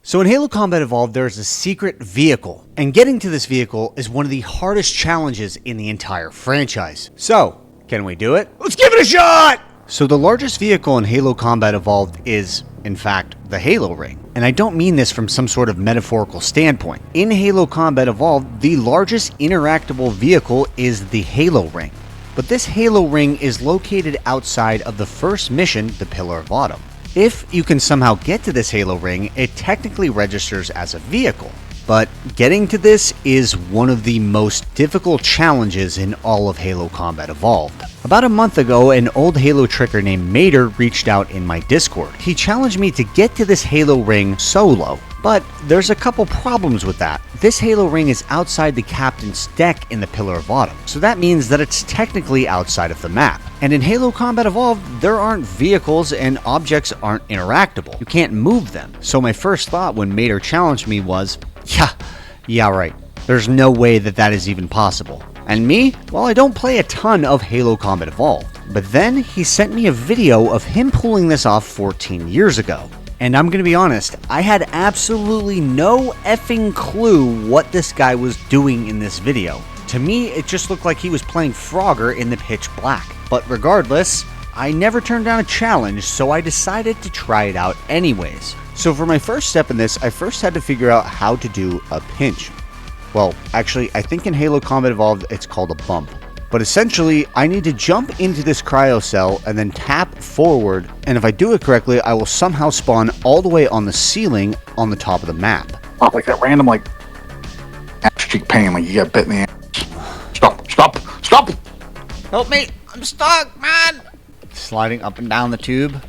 So in Halo Combat Evolved, there is a secret vehicle, and getting to this vehicle is one of the hardest challenges in the entire franchise. So, can we do it? Let's give it a shot! So the largest vehicle in Halo Combat Evolved is, in fact, the Halo Ring. And I don't mean this from some sort of metaphorical standpoint. In Halo Combat Evolved, the largest interactable vehicle is the Halo Ring. But this Halo Ring is located outside of the first mission, the Pillar of Autumn. If you can somehow get to this Halo Ring, it technically registers as a vehicle. But getting to this is one of the most difficult challenges in all of Halo Combat Evolved. About a month ago, an old Halo tricker named Mater reached out in my Discord. He challenged me to get to this Halo Ring solo. But there's a couple problems with that. This Halo Ring is outside the captain's deck in the Pillar of Autumn, so that means that it's technically outside of the map. And in Halo Combat Evolved, there aren't vehicles and objects aren't interactable. You can't move them. So my first thought when Mater challenged me was, yeah right. There's no way that that is even possible. And me? Well, I don't play a ton of Halo Combat Evolved. But then he sent me a video of him pulling this off 14 years ago. And I'm gonna be honest, I had absolutely no effing clue what this guy was doing in this video. To me, it just looked like he was playing Frogger in the pitch black. But regardless, I never turned down a challenge, so I decided to try it out anyways. So for my first step in this, I first had to figure out how to do a pinch. Well, actually, I think in Halo Combat Evolved, it's called a bump. But essentially, I need to jump into this cryo cell and then tap forward, and if I do it correctly, I will somehow spawn all the way on the ceiling on the top of the map. Oh, like that random, ass cheek pain, like you got bit in the ass. Stop! Help me! I'm stuck, man! Sliding up and down the tube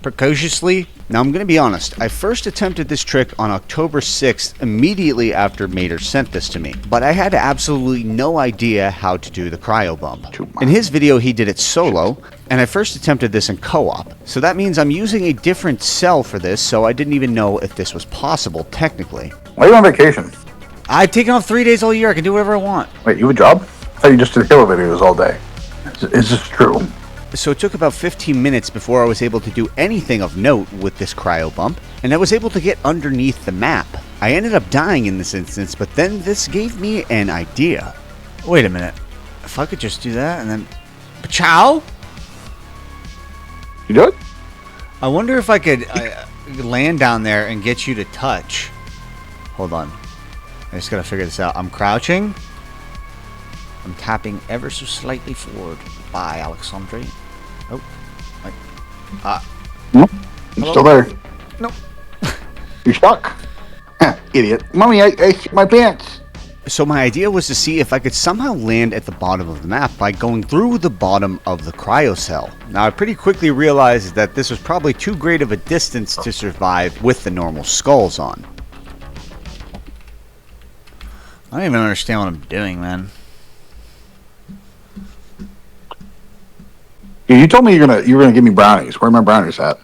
precociously. Now I'm gonna be honest, I first attempted this trick on October 6th, immediately after Mater sent this to me, but I had absolutely no idea how to do the cryo bump. In his video he did it solo, and I first attempted this in co-op, so that means I'm using a different cell for this, so I didn't even know if this was possible technically. Why are you on vacation? I've taken off 3 days all year, I can do whatever I want. Wait, you have a job? I thought you just did Halo videos all day. Is this true? So it took about 15 minutes before I was able to do anything of note with this cryo bump, and I was able to get underneath the map. I ended up dying in this instance, but then this gave me an idea. Wait a minute. If I could just do that and then... Pachow? You do it? I wonder if I could land down there and get you to touch. Hold on. I just gotta figure this out. I'm crouching. I'm tapping ever so slightly forward. Bye, Alexandre. Oh. Nope. I'm still there. Nope. You're stuck. Idiot. Mommy, I shit my pants. So my idea was to see if I could somehow land at the bottom of the map by going through the bottom of the cryo cell. Now I pretty quickly realized that this was probably too great of a distance to survive with the normal skulls on. I don't even understand what I'm doing, man. You told me you were gonna give me brownies. Where are my brownies at?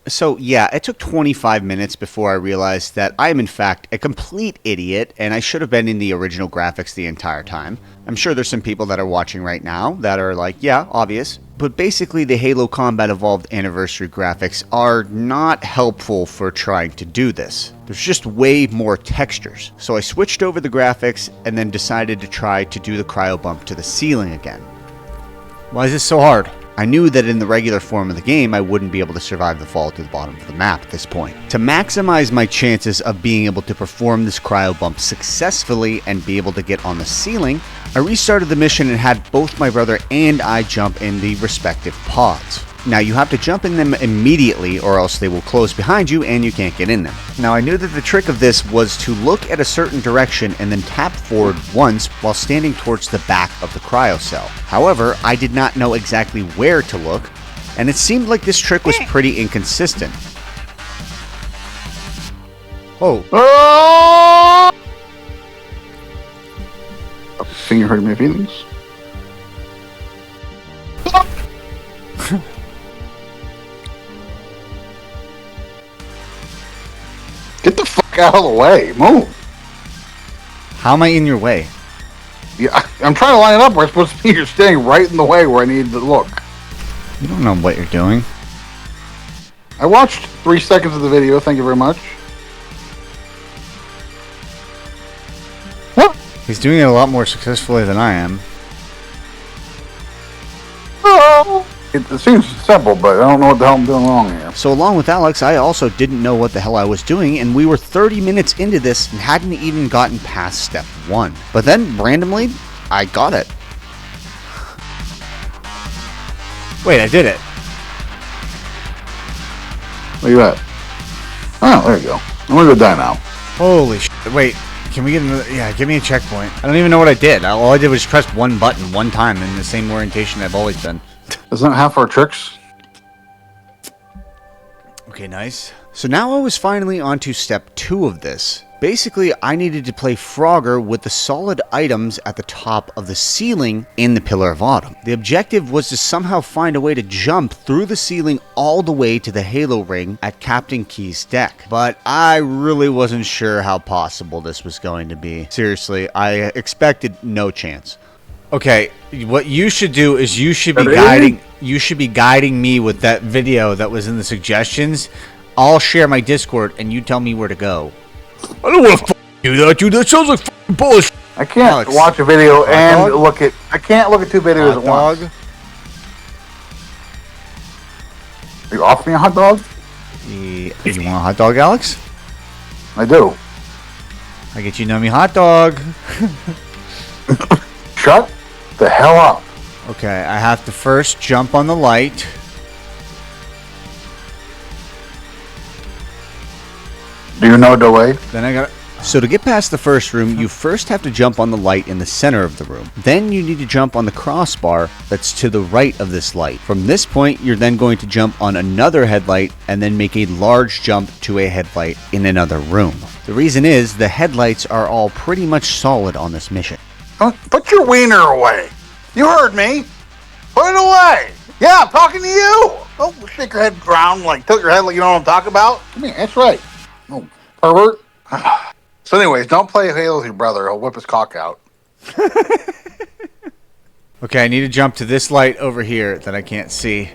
So yeah, it took 25 minutes before I realized that I am in fact a complete idiot and I should have been in the original graphics the entire time. I'm sure there's some people that are watching right now that are like, yeah, obvious. But basically the Halo Combat Evolved Anniversary graphics are not helpful for trying to do this. There's just way more textures. So I switched over the graphics and then decided to try to do the cryo bump to the ceiling again. Why is this so hard? I knew that in the regular form of the game, I wouldn't be able to survive the fall to the bottom of the map at this point. To maximize my chances of being able to perform this cryo bump successfully and be able to get on the ceiling, I restarted the mission and had both my brother and I jump in the respective pods. Now you have to jump in them immediately or else they will close behind you and you can't get in them. Now I knew that the trick of this was to look at a certain direction and then tap forward once while standing towards the back of the cryo cell. However, I did not know exactly where to look, and it seemed like this trick was pretty inconsistent. Oh. Finger hurting my feelings. Get the fuck out of the way. Move. How am I in your way? Yeah, I'm trying to line it up where it's supposed to be. You're standing right in the way where I need to look. You don't know what you're doing. I watched 3 seconds of the video. Thank you very much. He's doing it a lot more successfully than I am. It seems simple, but I don't know what the hell I'm doing wrong here. So along with Alex, I also didn't know what the hell I was doing, and we were 30 minutes into this and hadn't even gotten past step 1. But then, randomly, I got it. Wait, I did it. Where you at? Oh, there you go. I'm gonna go die now. Holy shit. Wait, can we get another? Yeah, give me a checkpoint. I don't even know what I did. All I did was press one button one time in the same orientation I've always been. Isn't that half our tricks? Okay, nice. So now I was finally on to step 2 of this. Basically, I needed to play Frogger with the solid items at the top of the ceiling in the Pillar of Autumn. The objective was to somehow find a way to jump through the ceiling all the way to the Halo ring at Captain Key's deck. But I really wasn't sure how possible this was going to be. Seriously, I expected no chance. Okay, what you should do is you should be guiding me with that video that was in the suggestions. I'll share my Discord and you tell me where to go. I don't want to do that, dude. That sounds like bullshit. I can't Alex, watch a video and dog? look at. I can't look at 2 videos at once. Dog. Are you offering me a hot dog? You want a hot dog, Alex? I do. I get you nummy hot dog. Shut the hell up. Okay, I have to first jump on the light. Do you know the way? Then I got. So to get past the first room, you first have to jump on the light in the center of the room. Then you need to jump on the crossbar that's to the right of this light. From this point, you're then going to jump on another headlight and then make a large jump to a headlight in another room. The reason is the headlights are all pretty much solid on this mission. Put your wiener away. You heard me. Put it away. Yeah, I'm talking to you. Don't stick your head around like tilt your head like you know what I'm talking about. Come here. That's right. Oh, pervert. So anyways, don't play Halo with your brother. He'll whip his cock out. Okay, I need to jump to this light over here that I can't see.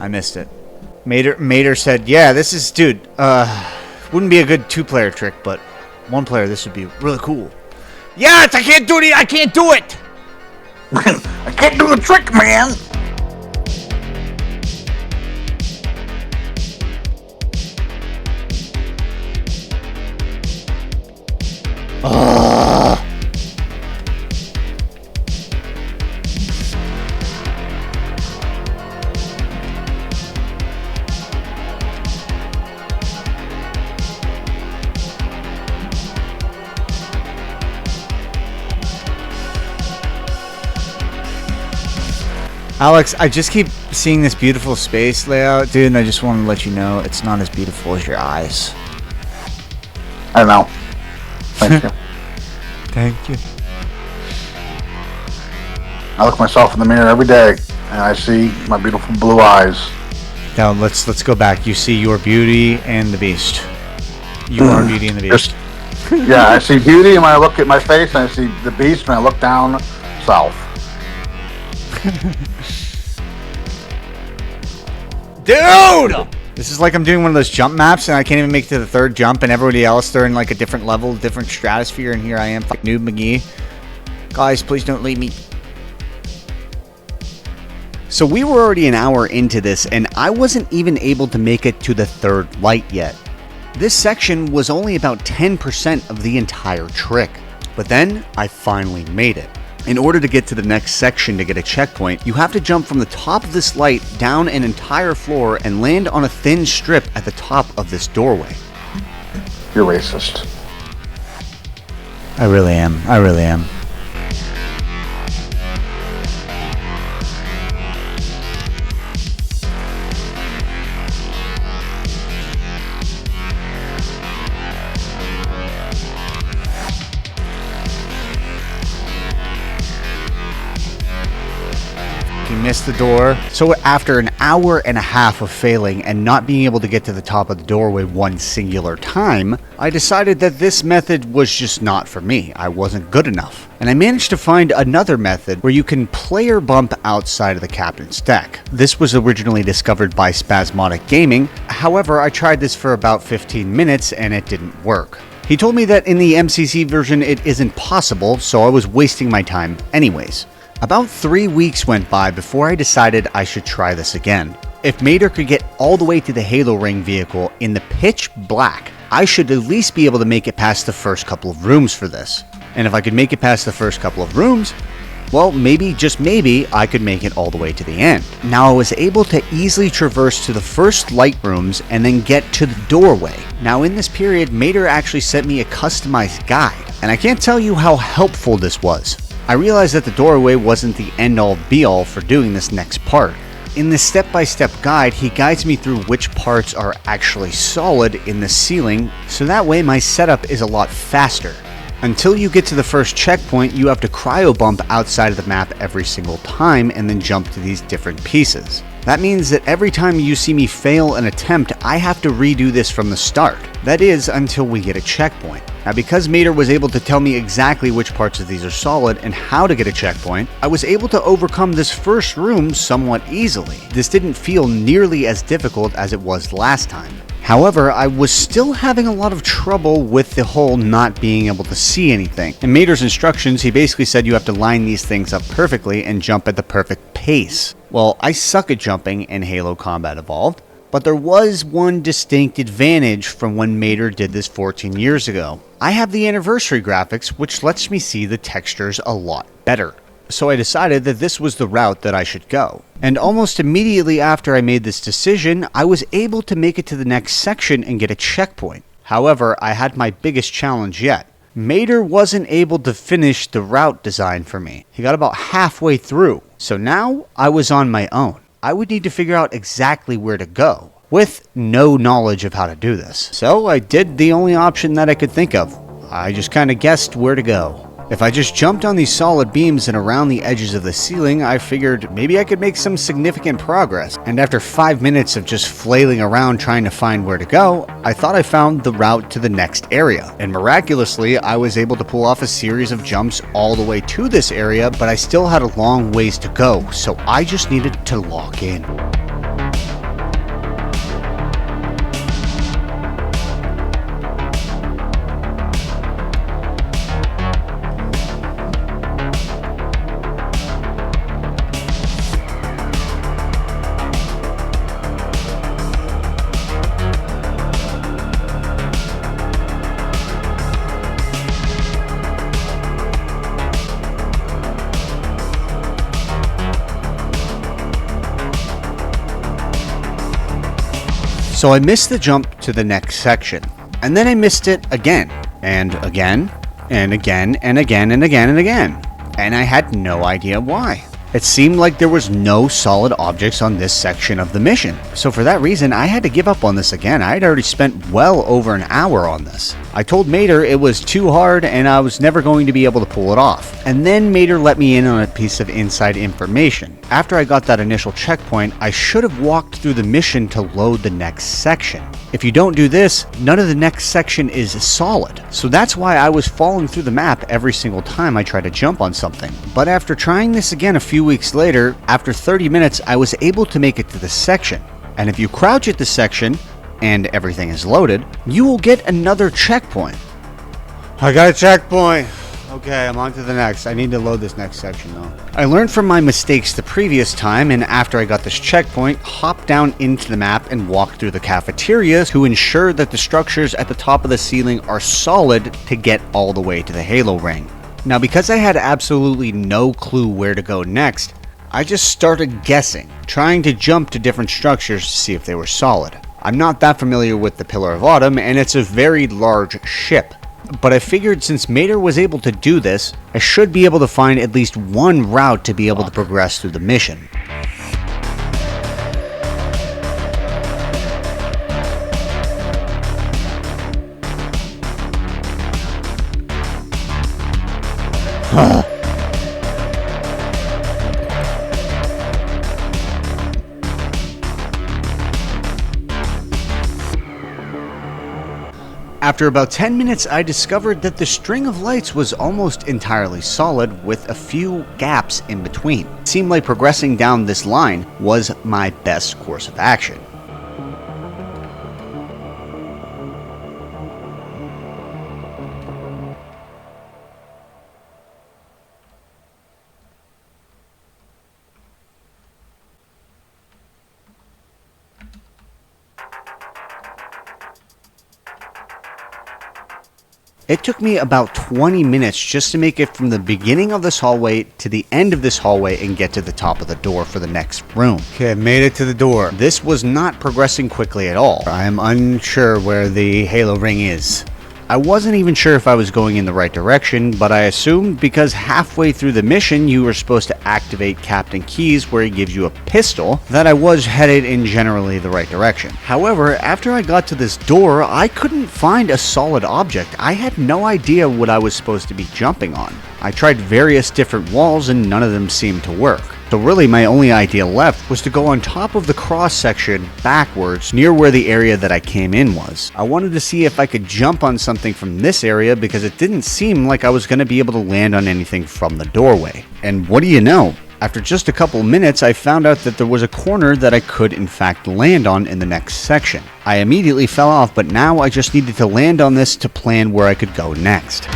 I missed it. Mater said, yeah, this is, dude, wouldn't be a good 2-player trick, but 1-player, this would be really cool. Yes, I can't do it. I can't do it. I can't do the trick, man. Alex, I just keep seeing this beautiful space layout, dude, and I just want to let you know it's not as beautiful as your eyes. I know. Thank you. Thank you. I look myself in the mirror every day, and I see my beautiful blue eyes. Now let's go back. You see your beauty and the beast. You are Beauty and the Beast. Yeah, I see beauty when I look at my face, and I see the beast when I look down south. Dude! This is like I'm doing one of those jump maps and I can't even make it to the 3rd jump and everybody else, they're in like a different level, different stratosphere, and here I am, Noob McGee. Guys, please don't leave me. So we were already an hour into this and I wasn't even able to make it to the 3rd light yet. This section was only about 10% of the entire trick. But then I finally made it. In order to get to the next section to get a checkpoint, you have to jump from the top of this light down an entire floor and land on a thin strip at the top of this doorway. You're racist. I really am. I really am. Missed the door. So after an hour and a half of failing and not being able to get to the top of the doorway one singular time, I decided that this method was just not for me. I wasn't good enough. And I managed to find another method where you can player bump outside of the captain's deck. This was originally discovered by Spasmodic Gaming. However, I tried this for about 15 minutes and it didn't work. He told me that in the MCC version it isn't possible, so I was wasting my time anyways. About 3 weeks went by before I decided I should try this again. If Mater could get all the way to the Halo Ring vehicle in the pitch black, I should at least be able to make it past the first couple of rooms for this. And if I could make it past the first couple of rooms, well, maybe, just maybe, I could make it all the way to the end. Now, I was able to easily traverse to the first light rooms and then get to the doorway. Now, in this period, Mater actually sent me a customized guide, and I can't tell you how helpful this was. I realized that the doorway wasn't the end-all be-all for doing this next part. In this step-by-step guide, he guides me through which parts are actually solid in the ceiling, so that way my setup is a lot faster. Until you get to the first checkpoint, you have to cryo bump outside of the map every single time and then jump to these different pieces. That means that every time you see me fail an attempt, I have to redo this from the start. That is, until we get a checkpoint. Now, because Mater was able to tell me exactly which parts of these are solid and how to get a checkpoint, I was able to overcome this first room somewhat easily. This didn't feel nearly as difficult as it was last time. However, I was still having a lot of trouble with the whole not being able to see anything. In Mater's instructions, he basically said you have to line these things up perfectly and jump at the perfect pace. Well, I suck at jumping in Halo Combat Evolved, but there was one distinct advantage from when Mater did this 14 years ago. I have the anniversary graphics, which lets me see the textures a lot better. So I decided that this was the route that I should go. And almost immediately after I made this decision, I was able to make it to the next section and get a checkpoint. However, I had my biggest challenge yet. Mater wasn't able to finish the route design for me. He got about halfway through. So now I was on my own. I would need to figure out exactly where to go, with no knowledge of how to do this. So I did the only option that I could think of. I just kind of guessed where to go. If I just jumped on these solid beams and around the edges of the ceiling, I figured maybe I could make some significant progress. And after 5 minutes of just flailing around trying to find where to go, I thought I found the route to the next area. And miraculously, I was able to pull off a series of jumps all the way to this area, but I still had a long ways to go, so I just needed to lock in. So I missed the jump to the next section, and then I missed it again, and again, and again, and again, and again, and again, and I had no idea why. It seemed like there was no solid objects on this section of the mission, so for that reason I had to give up on this again. I had already spent well over an hour on this. I told Mater it was too hard and I was never going to be able to pull it off. And then Mater let me in on a piece of inside information. After I got that initial checkpoint, I should have walked through the mission to load the next section. If you don't do this, none of the next section is solid. So that's why I was falling through the map every single time I tried to jump on something. But after trying this again a few weeks later, after 30 minutes, I was able to make it to the section. And if you crouch at the section, and everything is loaded, you will get another checkpoint. I got a checkpoint. Okay, I'm on to the next. I need to load this next section though. I learned from my mistakes the previous time, and after I got this checkpoint, hopped down into the map and walked through the cafeteria to ensure that the structures at the top of the ceiling are solid to get all the way to the Halo Ring. Now, because I had absolutely no clue where to go next, I just started guessing, trying to jump to different structures to see if they were solid. I'm not that familiar with the Pillar of Autumn, and it's a very large ship. But I figured since Mater was able to do this, I should be able to find at least one route to be able to progress through the mission. After about 10 minutes, I discovered that the string of lights was almost entirely solid with a few gaps in between. It seemed like progressing down this line was my best course of action. It took me about 20 minutes just to make it from the beginning of this hallway to the end of this hallway and get to the top of the door for the next room. Okay, I made it to the door. This was not progressing quickly at all. I am unsure where the halo ring is. I wasn't even sure if I was going in the right direction, but I assumed because halfway through the mission you were supposed to activate Captain Keyes where he gives you a pistol, that I was headed in generally the right direction. However, after I got to this door, I couldn't find a solid object. I had no idea what I was supposed to be jumping on. I tried various different walls and none of them seemed to work. So really my only idea left was to go on top of the cross section backwards near where the area that I came in was. I wanted to see if I could jump on something from this area because it didn't seem like I was going to be able to land on anything from the doorway. And what do you know? After just a couple minutes, I found out that there was a corner that I could in fact land on in the next section. I immediately fell off, but now I just needed to land on this to plan where I could go next.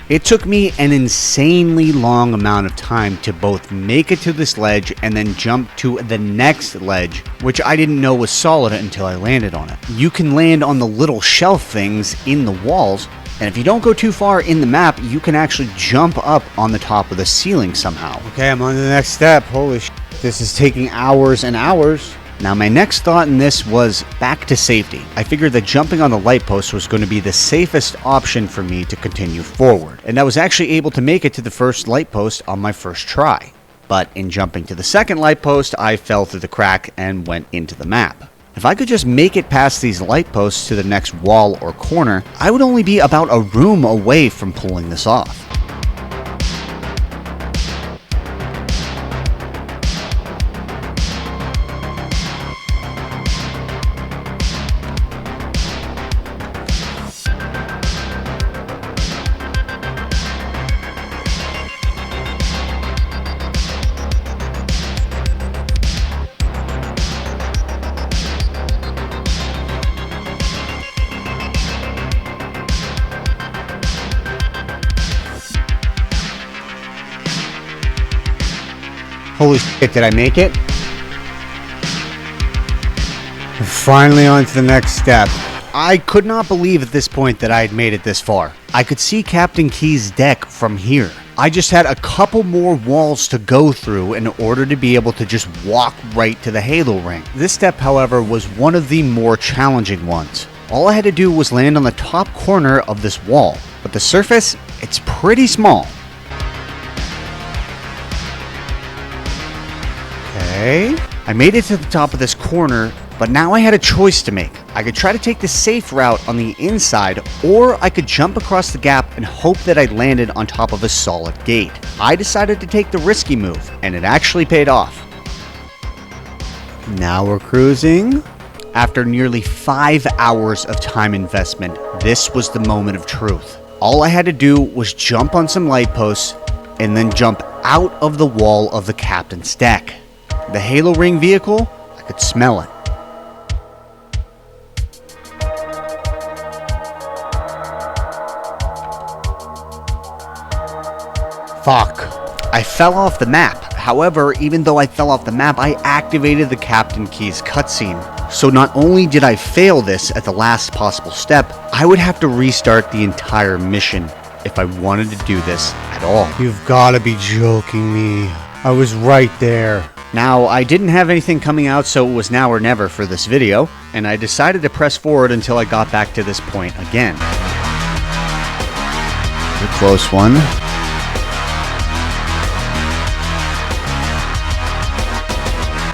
It took me an insanely long amount of time to both make it to this ledge and then jump to the next ledge, which I didn't know was solid until I landed on it. You can land on the little shelf things in the walls, and if you don't go too far in the map, you can actually jump up on the top of the ceiling somehow. Okay, I'm on to the next step. Holy sh**, this is taking hours and hours. Now my next thought in this was back to safety. I figured that jumping on the light post was going to be the safest option for me to continue forward, and I was actually able to make it to the first light post on my first try. But in jumping to the second light post, I fell through the crack and went into the map. If I could just make it past these light posts to the next wall or corner, I would only be about a room away from pulling this off. Holy shit, did I make it? We're finally on to the next step. I could not believe at this point that I had made it this far. I could see Captain Keyes' deck from here. I just had a couple more walls to go through in order to be able to just walk right to the halo ring. This step, however, was one of the more challenging ones. All I had to do was land on the top corner of this wall, but the surface, it's pretty small. Okay, I made it to the top of this corner, but now I had a choice to make. I could try to take the safe route on the inside, or I could jump across the gap and hope that I landed on top of a solid gate. I decided to take the risky move, and it actually paid off. Now we're cruising. After nearly 5 hours of time investment, this was the moment of truth. All I had to do was jump on some light posts, and then jump out of the wall of the captain's deck. The halo ring vehicle, I could smell it. Fuck. I fell off the map. However, even though I fell off the map, I activated the Captain Keyes cutscene. So not only did I fail this at the last possible step, I would have to restart the entire mission if I wanted to do this at all. You've gotta be joking me. I was right there. Now, I didn't have anything coming out, so it was now or never for this video, and I decided to press forward until I got back to this point again. A close one.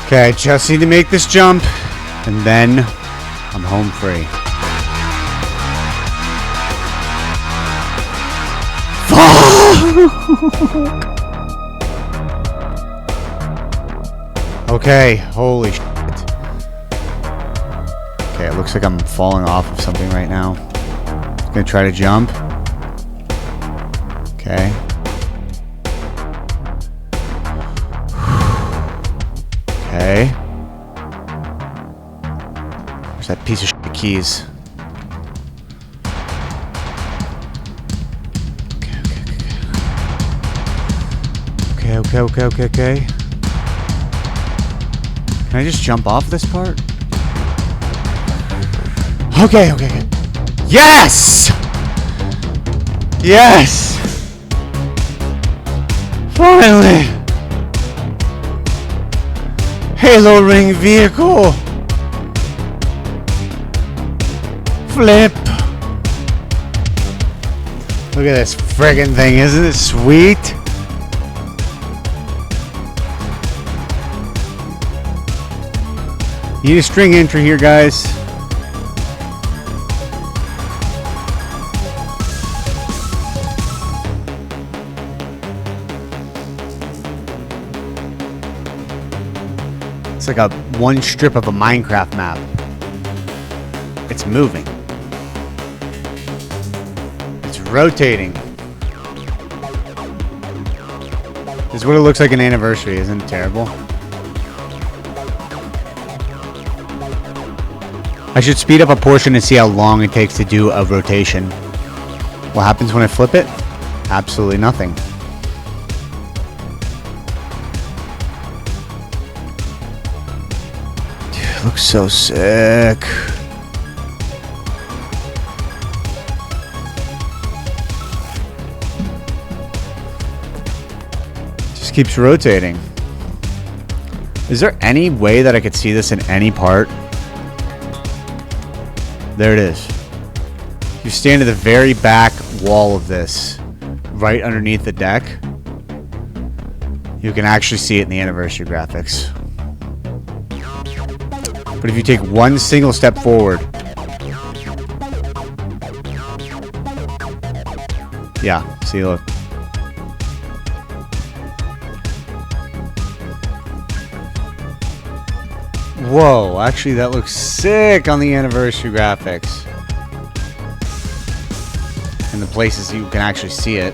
Okay, I just need to make this jump, and then I'm home free. Okay, holy shit. Okay, it looks like I'm falling off of something right now. I'm gonna try to jump. Okay. Where's that piece of shit keys? Okay. Can I just jump off this part? Okay. Yes! Yes! Finally! Halo ring vehicle! Flip! Look at this friggin' thing, isn't it sweet? You need a string entry here, guys. It's like a one strip of a Minecraft map. It's moving. It's rotating. This is what it looks like an anniversary, isn't it terrible? I should speed up a portion and see how long it takes to do a rotation. What happens when I flip it? Absolutely nothing. Dude, it looks so sick. Just keeps rotating. Is there any way that I could see this in any part? There it is. You stand at the very back wall of this, right underneath the deck. You can actually see it in the anniversary graphics. But if you take one single step forward, yeah, see, look. Whoa, actually that looks sick on the anniversary graphics. And the places you can actually see it.